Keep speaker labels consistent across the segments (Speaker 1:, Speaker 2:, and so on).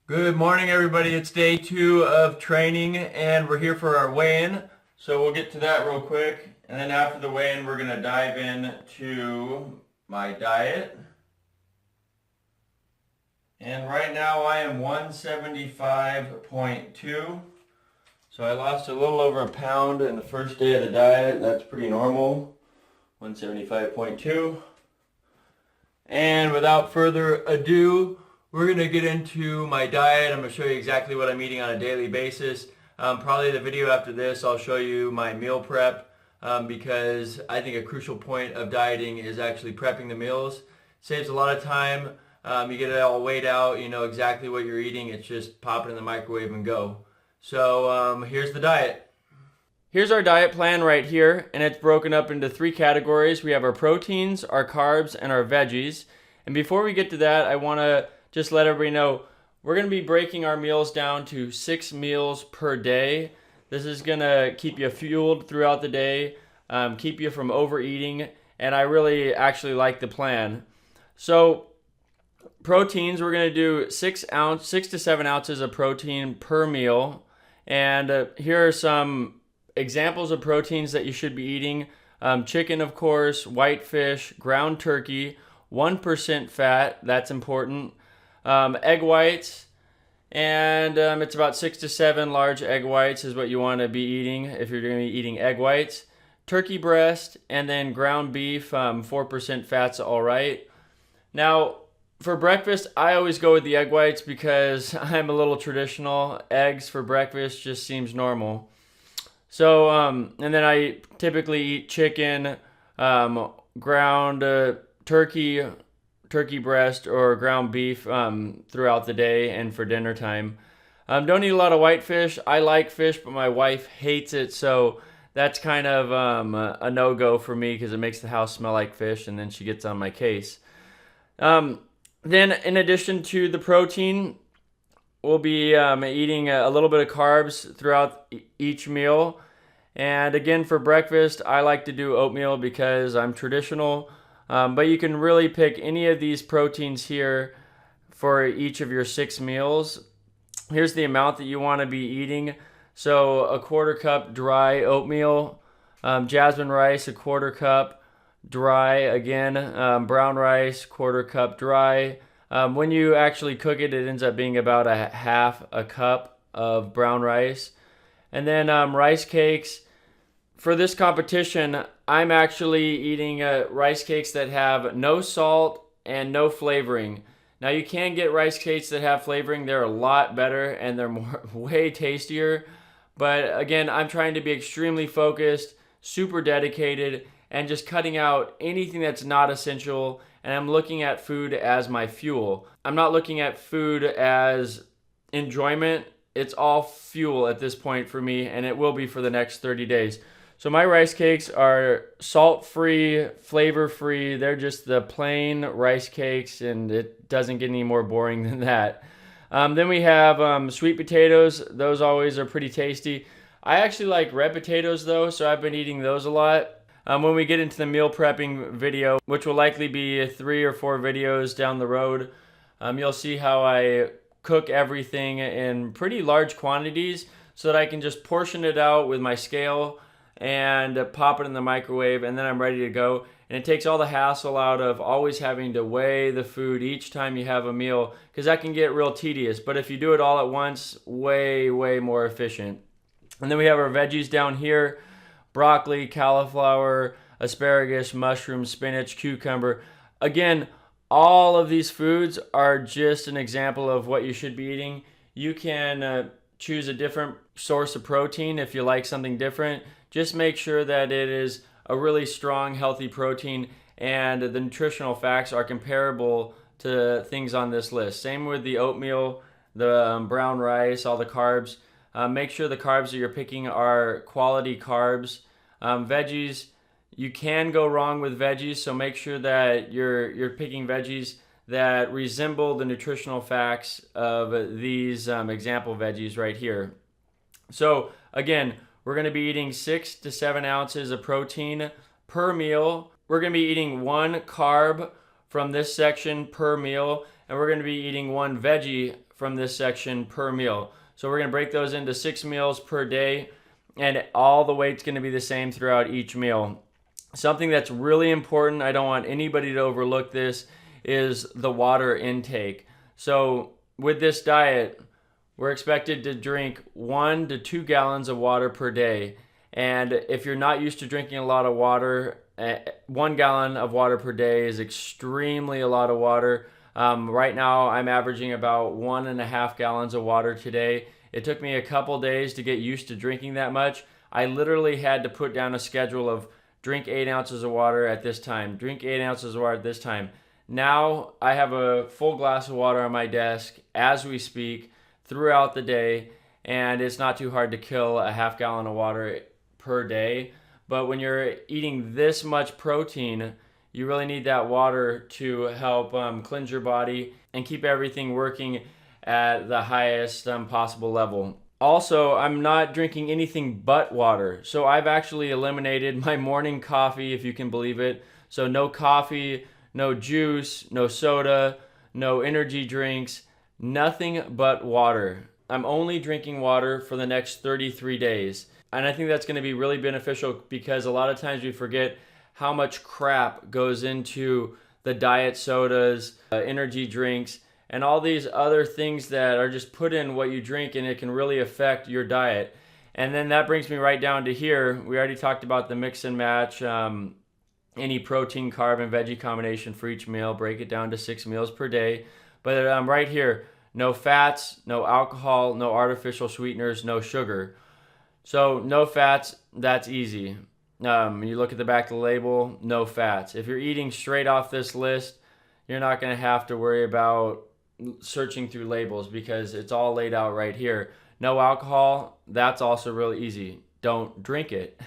Speaker 1: Good morning, everybody. It's day 2 of training, and we're here for our weigh-in. So we'll get to that real quick, and then after the weigh-in, we're going to dive into my diet. And right now, I am 175.2. So I lost a little over a pound in the first day of the diet. That's pretty normal. 175.2. And without further ado, we're going to get into my diet. I'm going to show you exactly what I'm eating on a daily basis. Probably the video after this, I'll show you my meal prep because I think a crucial point of dieting is actually prepping the meals. Saves a lot of time. You get it all weighed out. You know exactly what you're eating. It's just pop it in the microwave and go. So here's the diet. Here's our diet plan right here, and it's broken up into 3 categories. We have our proteins, our carbs, and our veggies. And before we get to that, I want to just let everybody know we're going to be breaking our meals down to 6 meals per day. This is going to keep you fueled throughout the day, keep you from overeating, and I really actually like the plan. So proteins, we're going to do 6 to 7 ounces of protein per meal. And here are some examples of proteins that you should be eating. Chicken, of course, white fish, ground turkey, 1% fat, that's important. Egg whites, and it's about 6 to 7 large egg whites is what you want to be eating if you're going to be eating egg whites. Turkey breast, and then ground beef, 4% fat's all right. Now, for breakfast, I always go with the egg whites because I'm a little traditional. Eggs for breakfast just seems normal. So, and then I typically eat chicken, ground turkey breast, or ground beef throughout the day and for dinner time. Don't eat a lot of white fish. I like fish, but my wife hates it, so that's kind of a no-go for me because it makes the house smell like fish, and then she gets on my case. Then, in addition to the protein, we'll be eating a little bit of carbs throughout each meal. And again, for breakfast, I like to do oatmeal because I'm traditional. But you can really pick any of these proteins here for each of your 6 meals. Here's the amount that you want to be eating. So a 1/4 cup dry oatmeal, jasmine rice, a 1/4 cup dry again, brown rice, 1/4 cup dry. When you actually cook it, it ends up being about a half a cup of brown rice. And then rice cakes. For this competition, I'm actually eating rice cakes that have no salt and no flavoring. Now, you can get rice cakes that have flavoring. They're a lot better and they're way tastier. But again, I'm trying to be extremely focused, super dedicated, and just cutting out anything that's not essential. And I'm looking at food as my fuel. I'm not looking at food as enjoyment. It's all fuel at this point for me, and it will be for the next 30 days. So my rice cakes are salt-free, flavor-free. They're just the plain rice cakes, and it doesn't get any more boring than that. Then we have sweet potatoes. Those always are pretty tasty. I actually like red potatoes, though, so I've been eating those a lot. When we get into the meal prepping video, which will likely be 3 or 4 videos down the road, you'll see how I cook everything in pretty large quantities so that I can just portion it out with my scale and pop it in the microwave, and then I'm ready to go. And it takes all the hassle out of always having to weigh the food each time you have a meal, because that can get real tedious. But if you do it all at once, way more efficient. And then we have our veggies down here: broccoli, cauliflower, asparagus, mushroom, spinach, cucumber. Again, all of these foods are just an example of what you should be eating. You can choose a different source of protein if you like something different. Just make sure that it is a really strong, healthy protein, and the nutritional facts are comparable to things on this list. Same with the oatmeal, the brown rice, all the carbs. Make sure the carbs that you're picking are quality carbs. Veggies, you can go wrong with veggies, so make sure that you're picking veggies that resemble the nutritional facts of these example veggies right here. So again, we're going to be eating 6 to 7 ounces of protein per meal. We're going to be eating 1 carb from this section per meal, and we're going to be eating 1 veggie from this section per meal. So we're going to break those into 6 meals per day, and all the weight's going to be the same throughout each meal. Something that's really important, I don't want anybody to overlook this, is the water intake. So with this diet, we're expected to drink 1 to 2 gallons of water per day. And if you're not used to drinking a lot of water, 1 gallon of water per day is extremely a lot of water. Right now, I'm averaging about 1.5 gallons of water today. It took me a couple days to get used to drinking that much. I literally had to put down a schedule of drink 8 ounces of water at this time, drink 8 ounces of water at this time. Now I have a full glass of water on my desk as we speak throughout the day, and it's not too hard to kill a half gallon of water per day. But when you're eating this much protein, you really need that water to help cleanse your body and keep everything working at the highest possible level. Also, I'm not drinking anything but water. So I've actually eliminated my morning coffee, if you can believe it. So no coffee, no juice, no soda, no energy drinks, nothing but water. I'm only drinking water for the next 33 days. And I think that's going to be really beneficial because a lot of times we forget how much crap goes into the diet sodas, energy drinks, and all these other things that are just put in what you drink, and it can really affect your diet. And then that brings me right down to here. We already talked about the mix and match, any protein, carb, and veggie combination for each meal. Break it down to 6 meals per day. But right here, no fats, no alcohol, no artificial sweeteners, no sugar. So no fats, that's easy. You look at the back of the label, no fats. If you're eating straight off this list, you're not going to have to worry about searching through labels because it's all laid out right here. No alcohol, that's also really easy. Don't drink it.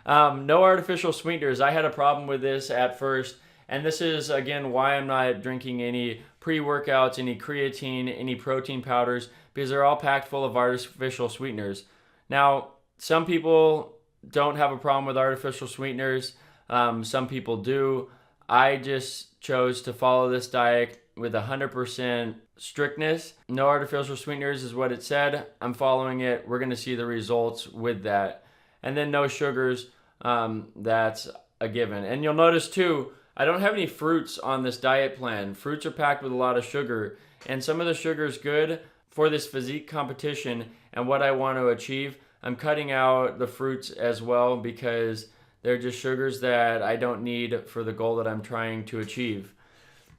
Speaker 1: No artificial sweeteners. I had a problem with this at first, and this is again why I'm not drinking any pre-workouts, any creatine, any protein powders, because they're all packed full of artificial sweeteners. Now, some people don't have a problem with artificial sweeteners. Some people do. I just chose to follow this diet with 100% strictness. No artificial sweeteners is what it said. I'm following it. We're going to see the results with that. And then no sugars. That's a given. And you'll notice too, I don't have any fruits on this diet plan. Fruits are packed with a lot of sugar. And some of the sugar is good for this physique competition and what I want to achieve. I'm cutting out the fruits as well because they're just sugars that I don't need for the goal that I'm trying to achieve.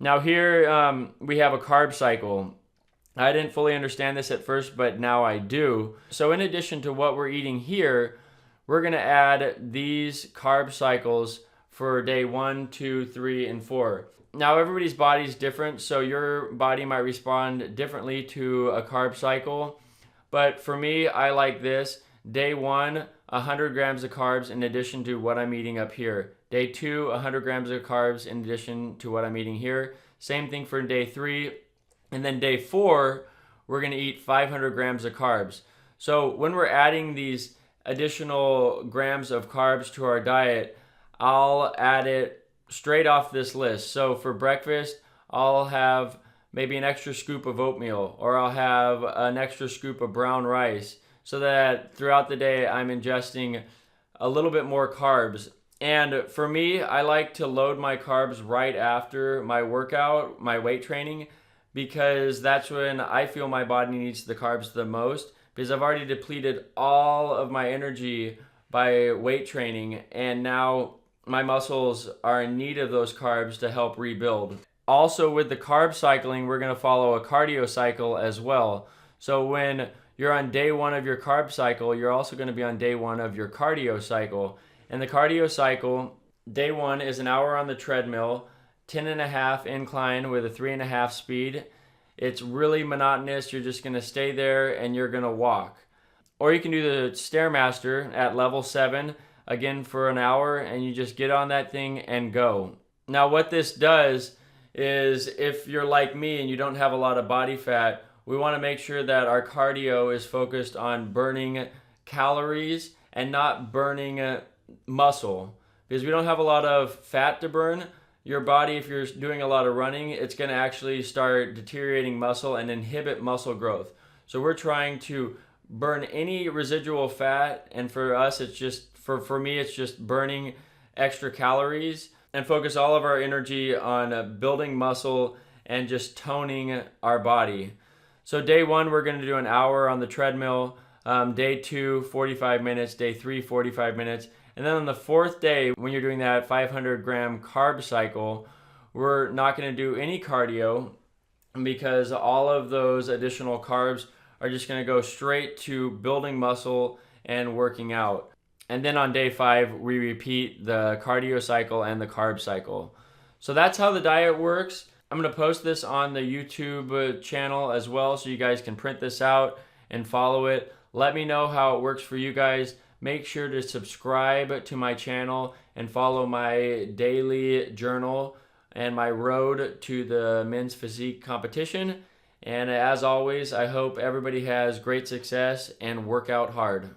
Speaker 1: Now here we have a carb cycle. I didn't fully understand this at first, but now I do. So in addition to what we're eating here, we're going to add these carb cycles for day 1, 2, 3, and 4. Now everybody's body is different, so your body might respond differently to a carb cycle. But for me, I like this. Day 1, 100 grams of carbs in addition to what I'm eating up here. Day 2, 100 grams of carbs in addition to what I'm eating here. Same thing for day 3. And then day 4, we're going to eat 500 grams of carbs. So when we're adding these additional grams of carbs to our diet, I'll add it straight off this list. So for breakfast, I'll have maybe an extra scoop of oatmeal, or I'll have an extra scoop of brown rice, so that throughout the day I'm ingesting a little bit more carbs. And for me, I like to load my carbs right after my workout, my weight training, because that's when I feel my body needs the carbs the most, because I've already depleted all of my energy by weight training, and now my muscles are in need of those carbs to help rebuild. Also with the carb cycling, we're going to follow a cardio cycle as well. So when you're on day 1 of your carb cycle, you're also going to be on day 1 of your cardio cycle. And the cardio cycle, day 1 is an hour on the treadmill, 10.5 incline with a 3.5 speed. It's really monotonous. You're just going to stay there and you're going to walk. Or you can do the Stairmaster at level 7, again for an hour, and you just get on that thing and go. Now what this does is, if you're like me and you don't have a lot of body fat, we want to make sure that our cardio is focused on burning calories and not burning muscle. Because we don't have a lot of fat to burn, your body, if you're doing a lot of running, it's going to actually start deteriorating muscle and inhibit muscle growth. So we're trying to burn any residual fat, and for us, it's just, for me, it's just burning extra calories and focus all of our energy on building muscle and just toning our body. So day 1, we're going to do an hour on the treadmill. Day 2, 45 minutes. Day 3, 45 minutes. And then on the 4th day, when you're doing that 500 gram carb cycle, we're not going to do any cardio because all of those additional carbs are just going to go straight to building muscle and working out. And then on day 5, we repeat the cardio cycle and the carb cycle. So that's how the diet works. I'm going to post this on the YouTube channel as well, so you guys can print this out and follow it. Let me know how it works for you guys. Make sure to subscribe to my channel and follow my daily journal and my road to the men's physique competition. And as always, I hope everybody has great success and work out hard.